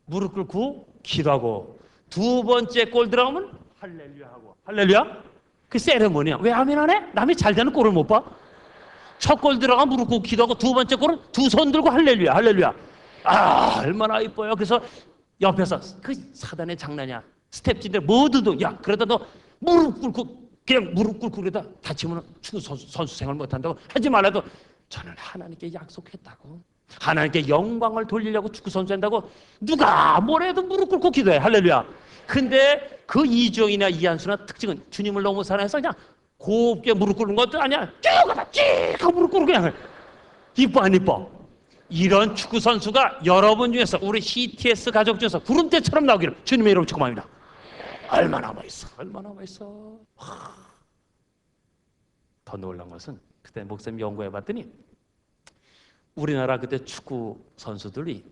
무릎 꿇고 기도하고 두 번째 골 들어가면 할렐루야 하고. 할렐루야? 그 세레머니야. 왜 아멘 안 해? 남이 잘 되는 골을 못 봐? 첫 골 들어가면 무릎 꿇고 기도하고 두 번째 골은 두 손 들고 할렐루야. 할렐루야. 얼마나 이뻐요. 그래서 옆에서 그 사단의 장난이야. 스텝진들 모두도 야 그러다 너 무릎 꿇고 그냥 무릎 꿇고 그러다 다치면 축구 선수 생활 못한다고 하지 말아도 저는 하나님께 약속했다고. 하나님께 영광을 돌리려고 축구 선수 한다고 누가 뭐래도 무릎 꿇고 기도해. 할렐루야. 근데 그 이주영이나 이한수나 특징은 주님을 너무 사랑해서 그냥 곱게 무릎 꿇는 것도 아니야. 쭉 가다 쭉 하고 무릎 꿇고 그냥 이뻐 안 이뻐? 이런 축구 선수가 여러분 중에서 우리 CTS 가족 중에서 구름대처럼 나오기를 주님의 이름으로 축원합니다. 얼마나 멋있어. 얼마나 멋있어. 더 놀란 것은 그때 목사님 연구해봤더니 우리나라 그때 축구 선수들이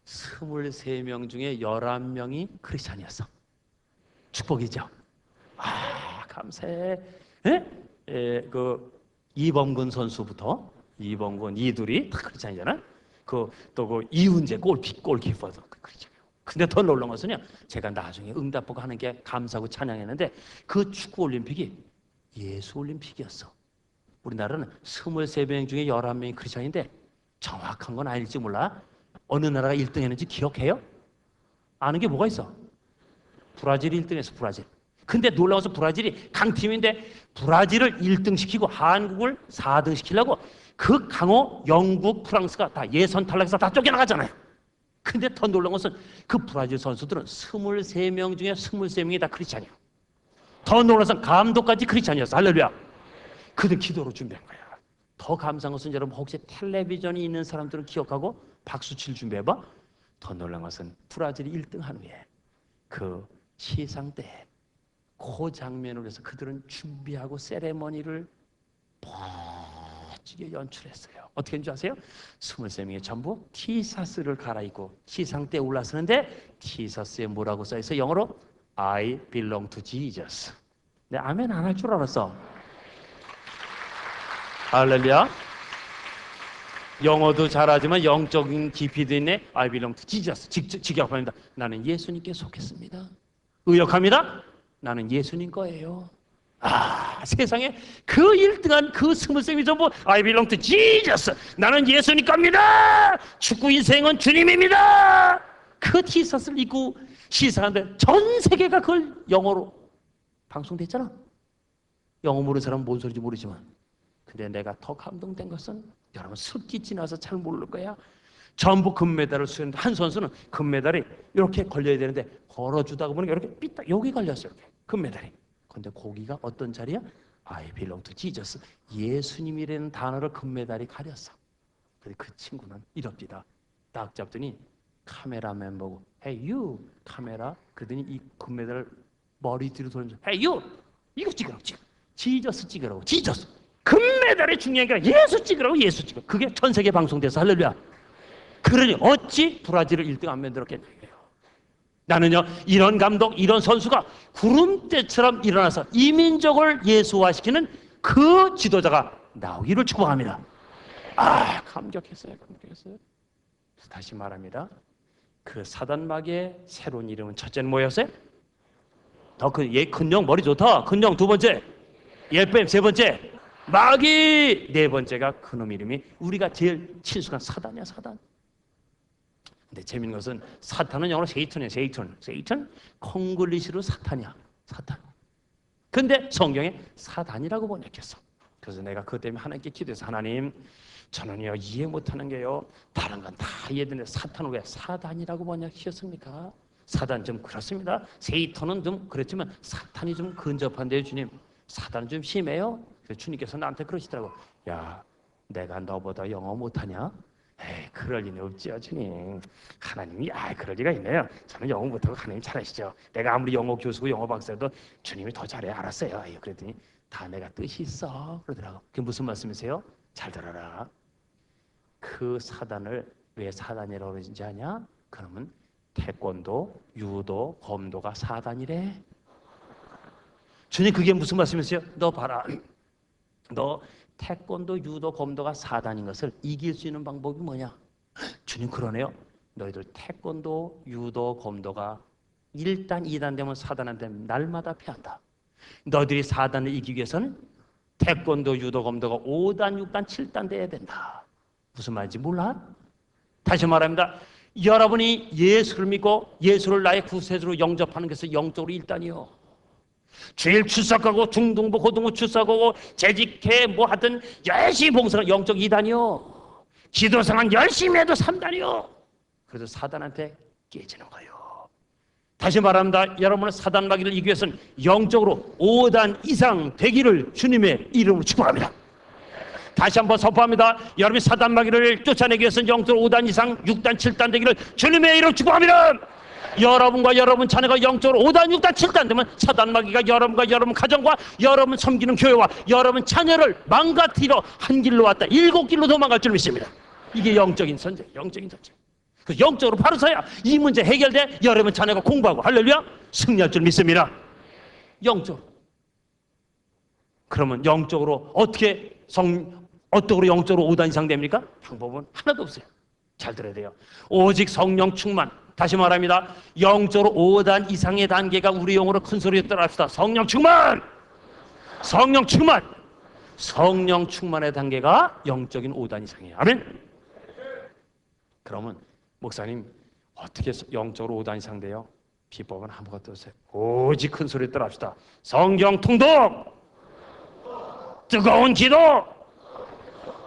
23명 중에 11명이 크리스찬이었어. 축복이죠. 감사해. 그 이범근 선수부터 이범근, 이두리 다 크리스찬이잖아. 또 그 이훈재 골키퍼도 크리스찬이에요. 근데 더 놀라운 것은요, 제가 나중에 응답보고 하는 게 감사하고 찬양했는데 그 축구 올림픽이 예수 올림픽이었어. 우리나라는 23명 중에 11명이 크리스찬인데 정확한 건 아닐지 몰라. 어느 나라가 1등 했는지 기억해요? 아는 게 뭐가 있어? 브라질이 1등 했어. 브라질. 근데 놀라워서 브라질이 강팀인데 브라질을 1등 시키고 한국을 4등 시키려고 그 강호 영국, 프랑스가 다 예선 탈락해서 다 쫓겨나갔잖아요. 근데 더 놀라운 것은 그 브라질 선수들은 23명 중에 23명이 다 크리스찬이에요. 더 놀라서 감독까지 크리스찬이었어. 할렐루야. 그들 기도로 준비한 거야. 더 감사한 것은 여러분 혹시 텔레비전이 있는 사람들은 기억하고 박수 칠 준비해봐. 더 놀라운 것은 브라질이 1등 한 후에 그 시상 때 그 장면을 위해서 그들은 준비하고 세레머니를 멋지게 연출했어요. 어떻게 했는지 아세요? 23명이 전부 티셔츠를 갈아입고 시상 때 올라서는데 티셔츠에 뭐라고 써있어? 영어로 I belong to Jesus. 내 아멘 안 할 줄 알았어. 할렐루야. 영어도 잘하지만 영적인 깊이도 있네. I belong to Jesus. 직역합니다. 나는 예수님께 속했습니다. 의역합니다. 나는 예수님 거예요. 세상에 그 1등한 그 23명이 전부 I belong to Jesus. 나는 예수님 겁니다. 축구 인생은 주님입니다. 그 티셔츠를 입고 시사하는데 전 세계가 그걸 영어로 방송됐잖아. 영어 모르는 사람은 뭔 소리인지 모르지만, 근데 내가 더 감동된 것은 여러분 습기 지나서 잘 모를 거야. 전부 금메달을 수였는데 한 선수는 금메달이 이렇게 걸려야 되는데 걸어주다가 보니까 이렇게 삐딱 여기 걸렸어요. 이렇게 금메달이. 근데 거기가 어떤 자리야? I belong to Jesus. 예수님이라는 단어를 금메달이 가렸어. 근데 그 친구는 이럽니다. 딱 잡더니 카메라맨 보고 Hey you 카메라. 그러더니 이 금메달을 머리 뒤로 돌면서 Hey you 이거 찍으라고 찍어. 지저스 찍으라고. 지저스. 금메달이 중요한 게 아니라 예수 찍으라고. 예수 찍어. 그게 전 세계 방송돼서 할렐루야. 그러니 어찌 브라질을 1등 안 만들었겠냐. 나는요 이런 감독 이런 선수가 구름대처럼 일어나서 이민족을 예수화시키는 그 지도자가 나오기를 축복합니다. 감격했어요. 다시 말합니다. 그 사단마귀의 새로운 이름은 첫째는 뭐였어요? 더 큰, 얘 큰 영 머리 좋다. 큰 영 두 번째, 예뱀 세 번째, 마귀 네 번째가 그놈 이름이 우리가 제일 친숙한 사단이야, 사단. 근데 재밌는 것은 사탄은 영어로 세이턴이야, 세이턴. 세이턴 콩글리시로 사탄이야, 사탄. 근데 성경에 사단이라고 번역했어. 그래서 내가 그것 때문에 하나님께 기도해서 하나님, 저는요 이해 못하는 게요 다른 건 다 이해되는데 사탄은 왜 사단이라고 번역하셨습니까? 사단 좀 그렇습니다. 세이턴은 좀 그렇지만 사탄이 좀 근접한데요, 주님. 사단은 좀 심해요. 그래서 주님께서 나한테 그러시더라고. 야, 내가 너보다 영어 못하냐? 에이, 그럴 리는 없지요, 주님. 하나님이 그럴 리가 있네요. 저는 영어 못하고 하나님 잘하시죠. 내가 아무리 영어 교수고 영어 박사도 주님이 더 잘해. 알았어요. 그랬더니 다 내가 뜻이 있어 그러더라고. 그게 무슨 말씀이세요? 잘 들어라. 그 사단을 왜 사단이라고 그러는지 아냐? 그러면 태권도, 유도, 검도가 사단이래. 주님 그게 무슨 말씀이세요? 너 봐라. 너 태권도, 유도, 검도가 사단인 것을 이길 수 있는 방법이 뭐냐? 주님 그러네요. 너희들 태권도, 유도, 검도가 1단, 2단 되면 사단한테 날마다 패한다. 너희들이 사단을 이기기 위해서는 태권도, 유도, 검도가 5단, 6단, 7단 돼야 된다. 무슨 말인지 몰라? 다시 말합니다. 여러분이 예수를 믿고 예수를 나의 구세주로 영접하는 것은 영적으로 1단이요. 제일 출석하고 중등부, 고등부 출석하고 재직해 뭐 하든 열심히 봉사가 영적 2단이요. 기도생활 열심히 해도 3단이요. 그래서 사단한테 깨지는 거예요. 다시 말합니다. 여러분은 사단 마귀를 이기기 위해서는 영적으로 5단 이상 되기를 주님의 이름으로 축복합니다. 다시 한번 선포합니다. 여러분이 사단 마귀를 쫓아내기 위해서는 영적으로 5단 이상 6단 7단 되기를 주님의 이름으로 축복합니다. 여러분과 여러분 자녀가 영적으로 5단 6단 7단 되면 사단 마귀가 여러분과 여러분 가정과 여러분 섬기는 교회와 여러분 자녀를 망가뜨리러 한 길로 왔다 7길로 도망갈 줄 믿습니다. 이게 영적인 선제, 영적인 선제. 그 영적으로 바로 서야 이 문제 해결돼 여러분 자녀가 공부하고 할렐루야 승리할 줄 믿습니다. 영적으로. 그러면 영적으로 어떻게 영적으로 5단 이상 됩니까? 방법은 하나도 없어요. 잘 들어야 돼요. 오직 성령 충만. 다시 말합니다. 영적으로 5단 이상의 단계가 우리 영어로 큰 소리로 따라합시다. 성령 충만! 성령 충만! 성령 충만의 단계가 영적인 5단 이상이에요. 아멘? 그러면 목사님 어떻게 영적으로 5단 이상 돼요? 비법은 아무것도 없어요. 오직 큰 소리로 따라합시다. 성경 통독! 뜨거운 기도!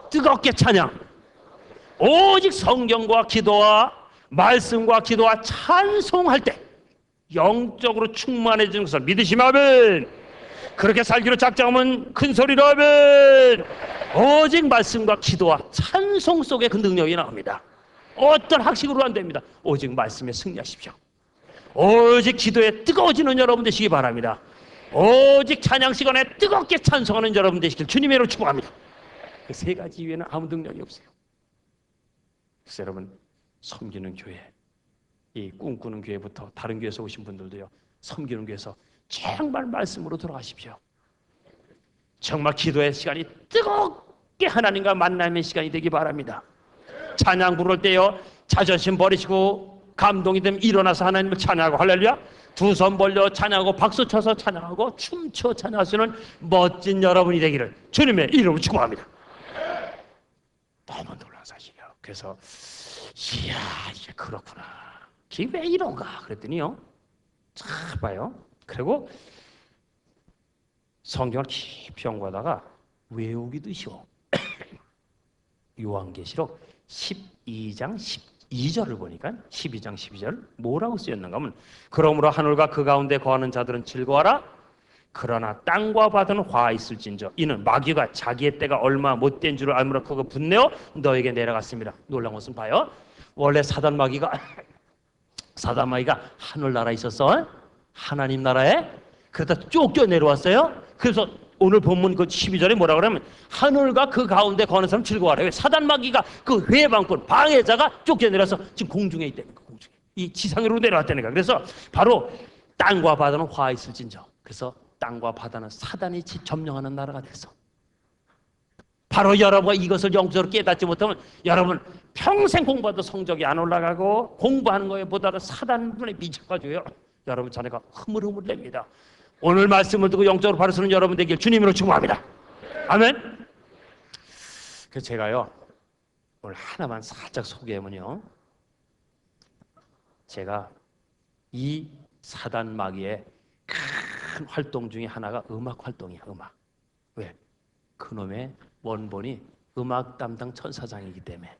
뜨겁게 찬양! 오직 성경과 기도와 말씀과 기도와 찬송할 때 영적으로 충만해지는 것을 믿으시면 아멘. 그렇게 살기로 작정하면 큰 소리로 아멘. 오직 말씀과 기도와 찬송 속에 그 능력이 나옵니다. 어떤 학식으로 안 됩니다. 오직 말씀에 승리하십시오. 오직 기도에 뜨거워지는 여러분 되시기 바랍니다. 오직 찬양 시간에 뜨겁게 찬송하는 여러분 되시길 주님의 이름으로 축복합니다. 그 세 가지 이외에는 아무 능력이 없어요. 그래서 여러분 섬기는 교회, 이 꿈꾸는 교회부터 다른 교회에서 오신 분들도요. 섬기는 교회에서 정말 말씀으로 돌아가십시오. 정말 기도의 시간이 뜨겁게 하나님과 만남의 시간이 되기 바랍니다. 찬양 부를 때요. 자존심 버리시고 감동이 되면 일어나서 하나님을 찬양하고 할렐루야. 두 손 벌려 찬양하고 박수 쳐서 찬양하고 춤춰 찬양할 수 있는 멋진 여러분이 되기를 주님의 이름으로 축복합니다. 너무 놀라운 사실이에요. 그래서 이야 이게 그렇구나. 이게 왜 이런가 그랬더니요. 자 봐요. 그리고 성경을 깊이 연구하다가 외우기도 쉬워. 요한계시록 12장 12절을 보니까 12장 12절 뭐라고 쓰였는가 하면 그러므로 하늘과 그 가운데 거하는 자들은 즐거워하라. 그러나 땅과 바다는 화가 있을진저 이는 마귀가 자기의 때가 얼마 못된 줄을 알므로 그거 분내어 너에게 내려갔습니다. 놀라운 것은 봐요. 원래 사단 마귀가 하늘나라에 있었어. 하나님 나라에. 그러다 쫓겨 내려왔어요. 그래서 오늘 본문 그 12절에 뭐라고 그러면 하늘과 그 가운데 거하는 사람 즐거워하라. 왜? 사단 마귀가 그 회방꾼 방해자가 쫓겨내려서 지금 공중에 있다니까. 공중에. 이 지상으로 내려왔다니까. 그래서 바로 땅과 바다는 화가 있을진저. 그래서 땅과 바다는 사단이 점령하는 나라가 됐어. 바로 여러분과 이것을 영적으로 깨닫지 못하면 여러분 평생 공부해도 성적이 안 올라가고 공부하는 거에 보다도 사단 눈에 미쳐가지고요. 여러분 자녀가 흐물흐물 냅니다. 오늘 말씀을 듣고 영적으로 바로 서는 여러분 되길 주님으로 축복합니다. 아멘. 그래서 제가요 오늘 하나만 살짝 소개하면요, 제가 이 사단 마귀의 큰 활동 중에 하나가 음악 활동이야. 음악. 왜? 그놈의 원본이 음악 담당 천사장이기 때문에.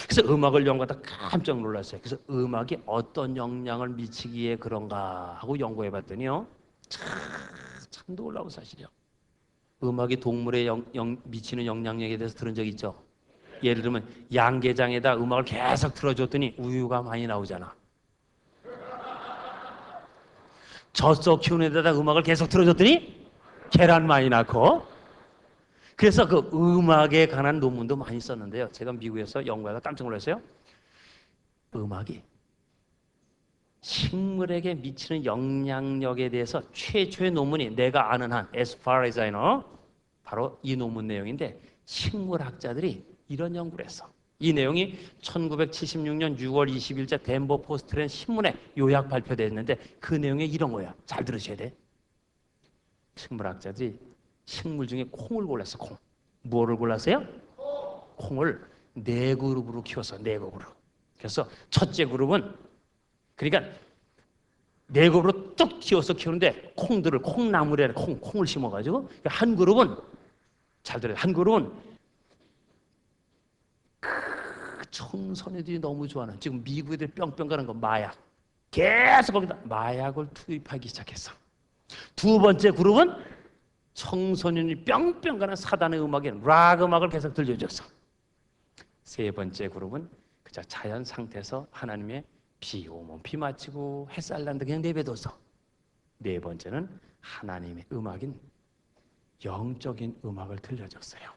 그래서 음악을 연구하다 깜짝 놀랐어요. 그래서 음악이 어떤 영향을 미치기에 그런가 하고 연구해 봤더니요, 참 놀라운 사실이요. 음악이 동물에 미치는 영향력에 대해서 들은 적 있죠? 예를 들면 양계장에다 음악을 계속 틀어줬더니 우유가 많이 나오잖아. 젖소 키우는 데다 음악을 계속 틀어줬더니 계란 많이 낳고. 그래서 그 음악에 관한 논문도 많이 썼는데요, 제가 미국에서 연구하다 깜짝 놀랐어요. 음악이 식물에게 미치는 영향력에 대해서 최초의 논문이 내가 아는 한 as far as I know 바로 이 논문 내용인데, 식물학자들이 이런 연구를 했어. 이 내용이 1976년 6월 20일자 덴버 포스트라는 신문에 요약 발표됐는데 그 내용이 이런 거야. 잘 들으셔야 돼. 식물학자들이 식물 중에 콩을 골랐어. 콩. 뭐를 골랐어요? 콩을 4그룹으로 키웠어. 4그룹으로. 그래서 첫째 그룹은, 그러니까 4그룹으로 뚝 키워서 키우는데 콩들을, 콩나물에 콩을 심어가지고, 한 그룹은, 잘 들어요, 한 그룹은 청소년들이 너무 좋아하는, 지금 미국 애들 뿅뿅 가는 거, 마약. 계속 거기다 마약을 투입하기 시작했어. 두 번째 그룹은 청소년이 뿅뿅 가는 사단의 음악에 락 음악을 계속 들려줬어. 세 번째 그룹은 그저 자연 상태에서 하나님의 비 오면 비 맞히고 햇살 난다 그냥 내버려뒀어. 네 번째는 하나님의 음악인 영적인 음악을 들려줬어요.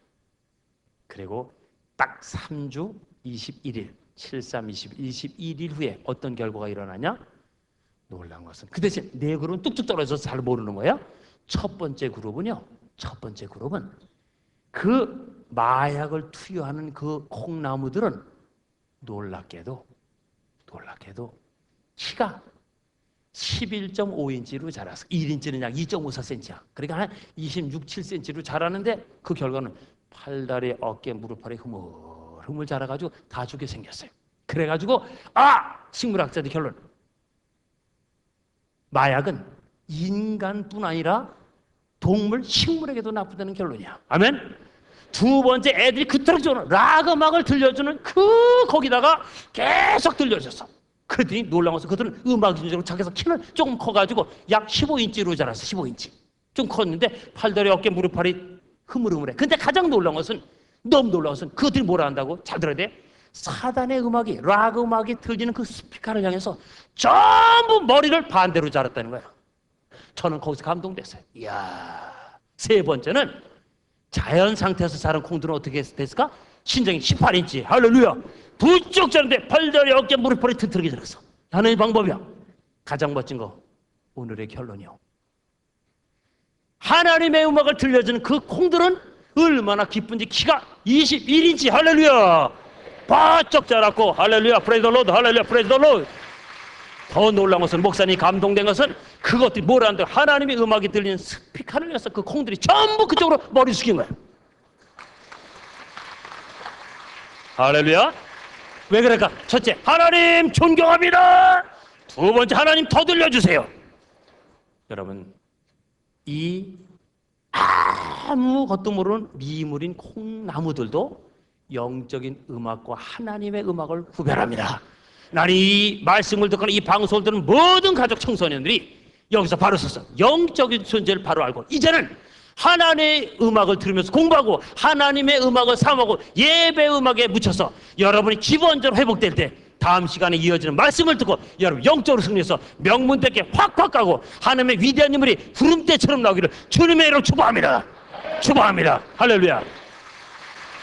그리고 딱 3주 21일 23일 후에 어떤 결과가 일어나냐? 놀라운 것은 그 대신 네 그룹은 뚝뚝 떨어져서 잘 모르는 거야. 첫 번째 그룹은 그 마약을 투여하는 그 콩나무들은 놀랍게도 키가 11.5인치로 자랐어. 1인치는 약 2.54cm야. 그러니까 한 26, 7cm로 자라는데 그 결과는 팔다리, 어깨, 무릎팔이 흐물흐물 자라가지고 다 죽게 생겼어요. 그래가지고 식물학자들 결론, 마약은 인간뿐 아니라 동물, 식물에게도 나쁘다는 결론이야. 아멘? 두 번째, 애들이 그토록 좋아하는 락 음악을 들려주는 거기다가 계속 들려줬어. 그랬더니 놀라운 것은 그들은 음악 인적으로 자기서 키는 조금 커가지고 약 15인치로 자랐어. 15인치. 좀 컸는데 팔다리, 어깨, 무릎팔이 흐물흐물해. 근데 가장 놀라운 것은, 너무 놀라운 것은 그들이 뭐라 한다고? 잘 들어야 돼. 사단의 음악이, 락 음악이 들리는 그 스피커를 향해서 전부 머리를 반대로 자랐다는 거야. 저는 거기서 감동됐어요. 이야. 세 번째는 자연 상태에서 자란 콩들은 어떻게 됐을까? 신장이 18인치. 할렐루야. 부쩍 자는데 팔다리, 어깨, 무릎팔이 튼튼하게 자랐어. 하나의 방법이야. 가장 멋진 거, 오늘의 결론이요. 하나님의 음악을 들려주는 그 콩들은 얼마나 기쁜지 키가 21인치. 할렐루야. 바쩍 자랐고, 할렐루야, 프레이즈 더 로드, 할렐루야, 프레이즈 더 로드. 더 놀라운 것은, 목사님이 감동된 것은 그것들이 뭐라 한다, 하나님의 음악이 들리는 스피커를 위해서 그 콩들이 전부 그쪽으로 머리 숙인 거야. 할렐루야. 왜 그럴까? 첫째, 하나님 존경합니다. 두 번째, 하나님 더 들려주세요. 여러분, 이 아무것도 모르는 미물인 콩나무들도 영적인 음악과 하나님의 음악을 구별합니다. 나는 이 말씀을 듣거나 이 방송을 듣는 모든 가족 청소년들이 여기서 바로 서서 영적인 존재를 바로 알고, 이제는 하나님의 음악을 들으면서 공부하고 하나님의 음악을 사모하고 예배 음악에 묻혀서 여러분이 기본적으로 회복될 때 다음 시간에 이어지는 말씀을 듣고 여러분 영적으로 승리해서 명문대께 확확 가고 하나님의 위대한 인물이 구름대처럼 나오기를 주님의 이름으로 축복합니다. 축복합니다. 할렐루야.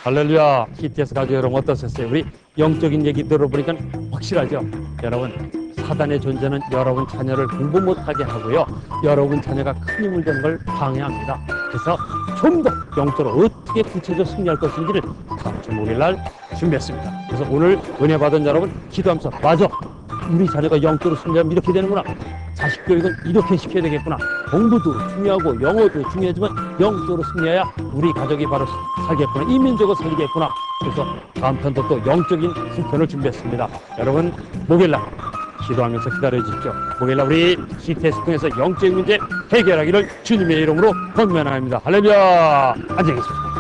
할렐루야. BTS 가족 여러분 어떠셨어요? 우리 영적인 얘기 들어보니까 확실하죠? 여러분, 사단의 존재는 여러분 자녀를 공부 못하게 하고요, 여러분 자녀가 큰 힘을 되는 걸 방해합니다. 그래서 좀 더 영적으로 어떻게 구체적으로 승리할 것인지를 다음 주 목요일날 준비했습니다. 그래서 오늘 은혜 받은 여러분 기도하면서, 맞아, 우리 자녀가 영적으로 승리하면 이렇게 되는구나. 자식 교육은 이렇게 시켜야 되겠구나. 공부도 중요하고 영어도 중요하지만 영적으로 승리해야 우리 가족이 바로 살겠구나. 이 민족을 살리겠구나. 그래서 다음 편도 또 영적인 수편을 준비했습니다. 여러분 목요일날 기도하면서 기다려 주십시오. 목요일날 우리 CTS 통해서 영적인 문제 해결하기를 주님의 이름으로 권면합니다. 할렐루야. 안녕히 계십시오.